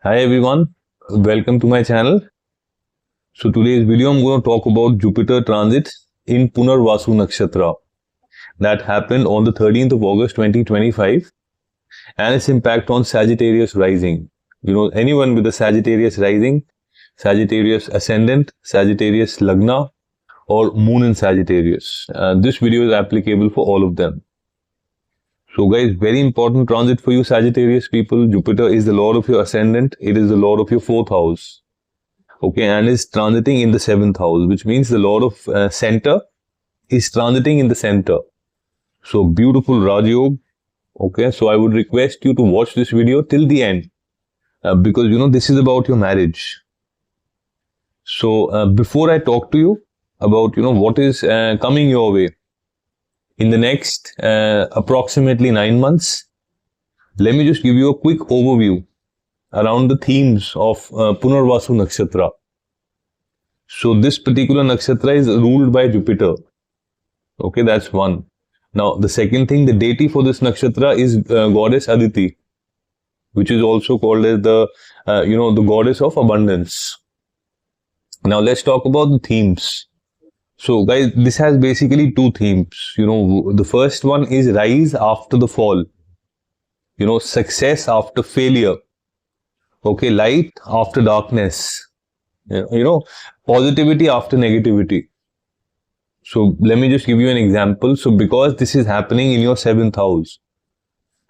Hi everyone, welcome to my channel. So today's video I'm going to talk about Jupiter transit in Punarvasu Nakshatra that happened on the 13th of August 2025 and its impact on Sagittarius Rising. Anyone with a Sagittarius Rising, Sagittarius Ascendant, Sagittarius Lagna or Moon in Sagittarius. This video is applicable for all of them. So guys, very important transit for you Sagittarius people. Jupiter is the lord of your ascendant. It is the lord of your 4th house. Okay, and is transiting in the 7th house, which means the lord of center is transiting in the center. So beautiful Raj Yoga. Okay, so I would request you to watch this video till the end because this is about your marriage. So before I talk to you about what is coming your way in the next approximately 9 months, let me just give you a quick overview around the themes of Punarvasu Nakshatra. So this particular nakshatra is ruled by Jupiter. Okay, that's one. Now the second thing, the deity for this nakshatra is goddess Aditi, which is also called as the the goddess of abundance. Now let's talk about the themes. So guys, this has basically two themes. The first one is rise after the fall. Success after failure. Okay, light after darkness. Positivity after negativity. So let me just give you an example. So because this is happening in your 7th house,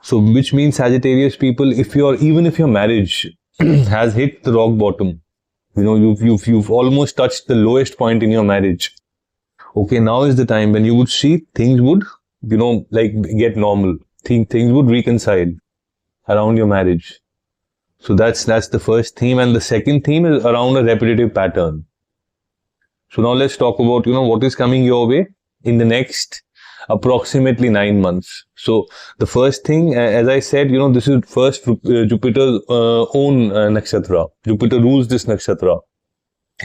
so which means Sagittarius people, even if your marriage has hit the rock bottom, you've almost touched the lowest point in your marriage. Okay, now is the time when you would see things would, get normal. Things would reconcile around your marriage. So that's the first theme, and the second theme is around a repetitive pattern. So now let's talk about what is coming your way in the next approximately 9 months. So the first thing, as I said, this is first Jupiter's own nakshatra. Jupiter rules this nakshatra,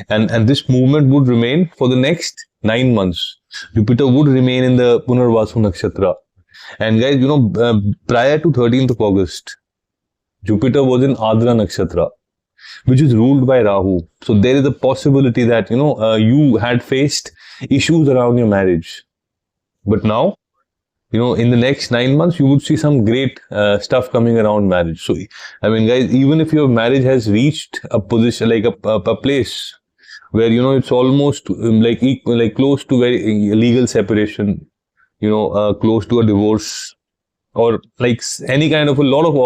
and this movement would remain for the next 9 months. Jupiter would remain in the Punarvasu Nakshatra. And guys, prior to 13th of August, Jupiter was in Adra Nakshatra, which is ruled by Rahu. So there is a possibility that, you had faced issues around your marriage. But now, in the next 9 months, you would see some great stuff coming around marriage. So, I mean, guys, even if your marriage has reached a position, like a place where it's almost close to very legal separation, close to a divorce, or like any kind of a lot of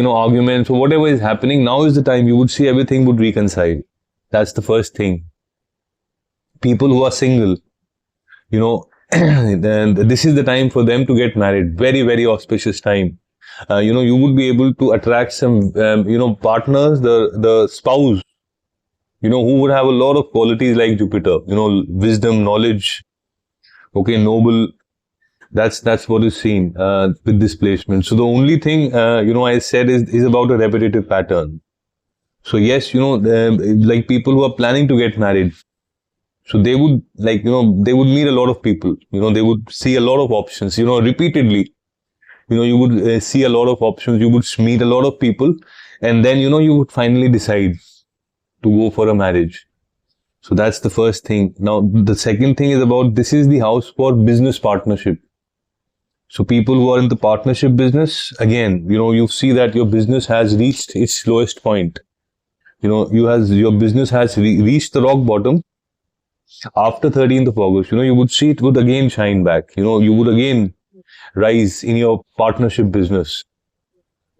arguments or whatever is happening, now is the time you would see everything would reconcile. That's the first thing. People who are single, then this is the time for them to get married. Very, very auspicious time. You would be able to attract some partners, the spouse, who would have a lot of qualities like Jupiter, wisdom, knowledge, okay, noble. That's what is seen with this placement. So the only thing, I said is about a repetitive pattern. So yes, like people who are planning to get married, so they would they would meet a lot of people, they would see a lot of options, repeatedly, you would see a lot of options, you would meet a lot of people, and then, you would finally decide to go for a marriage. So that's the first thing. Now, the second thing is about, this is the house for business partnership. So people who are in the partnership business, again, you see that your business has reached its lowest point. Your business has reached the rock bottom. After 13th of August, you would see it would again shine back. You would again rise in your partnership business.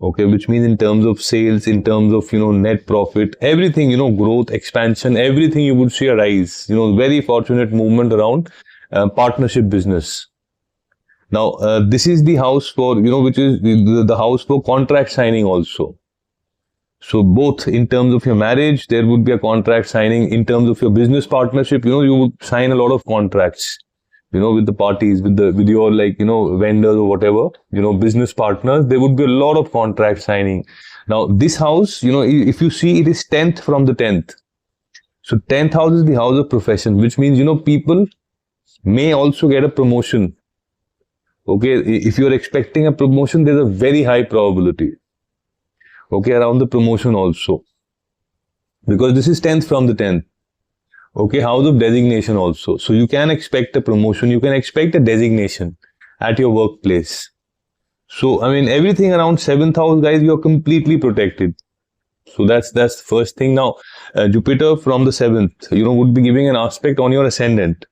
Okay, which means in terms of sales, in terms of, net profit, everything, growth, expansion, everything you would see a rise. Very fortunate movement around partnership business. Now, this is the house for, which is the house for contract signing also. So both in terms of your marriage, there would be a contract signing. In terms of your business partnership, you would sign a lot of contracts, with the parties, with your vendors or whatever, business partners, there would be a lot of contract signing. Now, this house, if you see, it is 10th from the 10th. So 10th house is the house of profession, which means, people may also get a promotion. Okay, if you're expecting a promotion, there's a very high probability. Okay, around the promotion also. Because this is 10th from the 10th. Okay, house of designation also. So you can expect a promotion, you can expect a designation at your workplace. So, I mean, everything around 7th house, guys, you're completely protected. So that's the first thing. Now, Jupiter from the 7th, would be giving an aspect on your ascendant,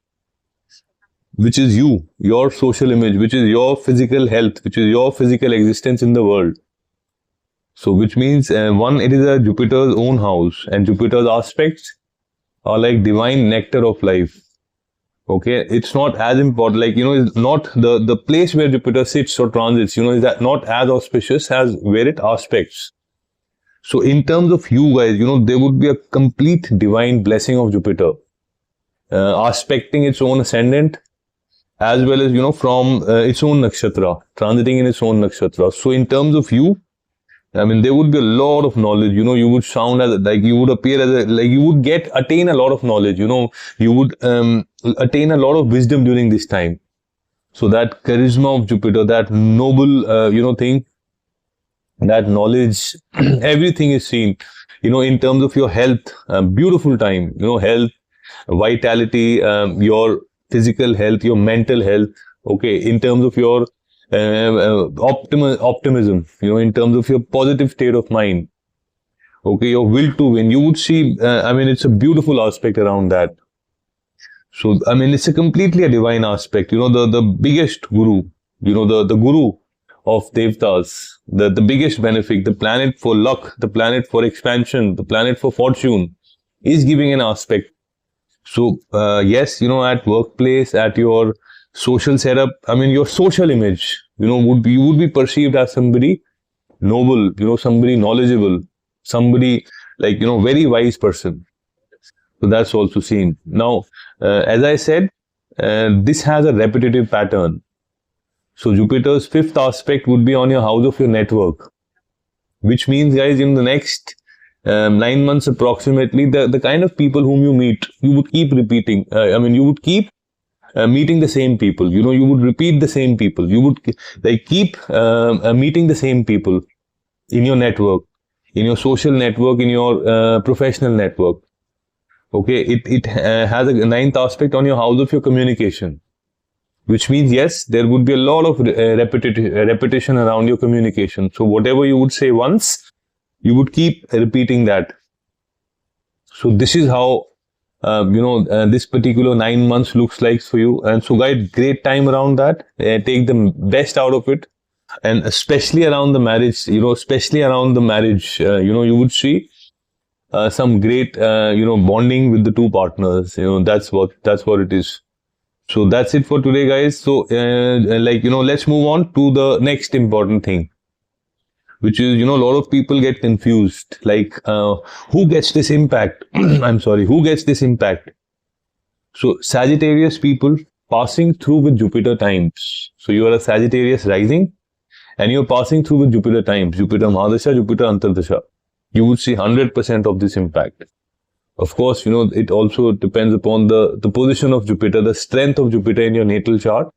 which is you, your social image, which is your physical health, which is your physical existence in the world. So, which means, one, it is a Jupiter's own house, and Jupiter's aspects are like divine nectar of life. Okay, it's not as important, like, it's not the place where Jupiter sits or transits, is that not as auspicious as where it aspects. So in terms of you guys, there would be a complete divine blessing of Jupiter, aspecting its own ascendant, as well as, from its own nakshatra, transiting in its own nakshatra. So in terms of you, I mean, there would be a lot of knowledge, you would sound as, like, you would appear as you would attain a lot of knowledge, you would attain a lot of wisdom during this time. So that charisma of Jupiter, that noble, thing, that knowledge, everything is seen, in terms of your health, beautiful time, health, vitality, your physical health, your mental health, okay, in terms of your optimism, in terms of your positive state of mind, okay, your will to win, you would see, I mean, it's a beautiful aspect around that. So, I mean, it's a completely a divine aspect, the biggest guru, the guru of Devtas, the biggest benefit, the planet for luck, the planet for expansion, the planet for fortune, is giving an aspect. So, yes, at workplace, at your social setup, I mean, your social image, you would be perceived as somebody noble, somebody knowledgeable, somebody like, very wise person. So that's also seen. Now, as I said, this has a repetitive pattern. So Jupiter's 5th aspect would be on your house of your network, which means, guys, in the next 9 months approximately, the kind of people whom you meet, you would keep repeating. I mean, you would keep meeting the same people. You would repeat the same people. You would keep meeting the same people in your network, in your social network, in your professional network. Okay, it has a 9th aspect on your house of your communication, which means, yes, there would be a lot of repetition around your communication. So whatever you would say once, you would keep repeating that. So this is how, this particular 9 months looks like for you. And so, guys, great time around that. Take the best out of it. And especially around the marriage, you would see some great, bonding with the two partners. That's what it is. So that's it for today, guys. So, let's move on to the next important thing, which is, a lot of people get confused. Like, who gets this impact? I'm sorry, who gets this impact? So, Sagittarius people passing through with Jupiter times. So, you are a Sagittarius rising and you're passing through with Jupiter times, Jupiter Mahadasha, Jupiter Antardasha. You would see 100% of this impact. Of course, it also depends upon the position of Jupiter, the strength of Jupiter in your natal chart.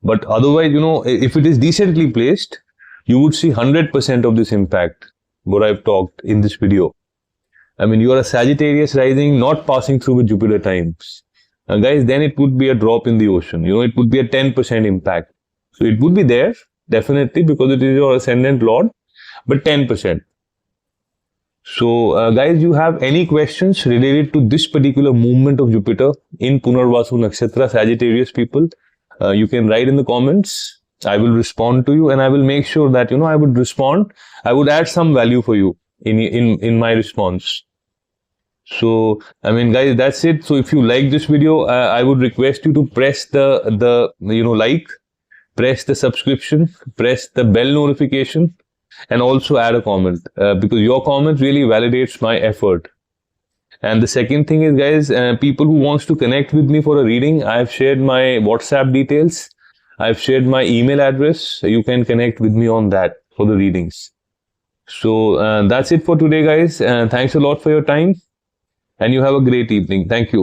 But otherwise, if it is decently placed, you would see 100% of this impact, what I've talked in this video. I mean, you are a Sagittarius rising, not passing through with Jupiter times. Guys, then it would be a drop in the ocean. It would be a 10% impact. So it would be there, definitely, because it is your ascendant lord, but 10%. So, guys, you have any questions related to this particular movement of Jupiter in Punarvasu Nakshatra, Sagittarius people, you can write in the comments. I will respond to you, and I will make sure that, I would respond. I would add some value for you in my response. So, I mean, guys, that's it. So, if you like this video, I would request you to press the like, press the subscription, press the bell notification, and also add a comment, because your comment really validates my effort. And the second thing is, guys, people who wants to connect with me for a reading, I have shared my WhatsApp details. I've shared my email address. You can connect with me on that for the readings. So that's it for today, guys. Thanks a lot for your time, and you have a great evening. Thank you.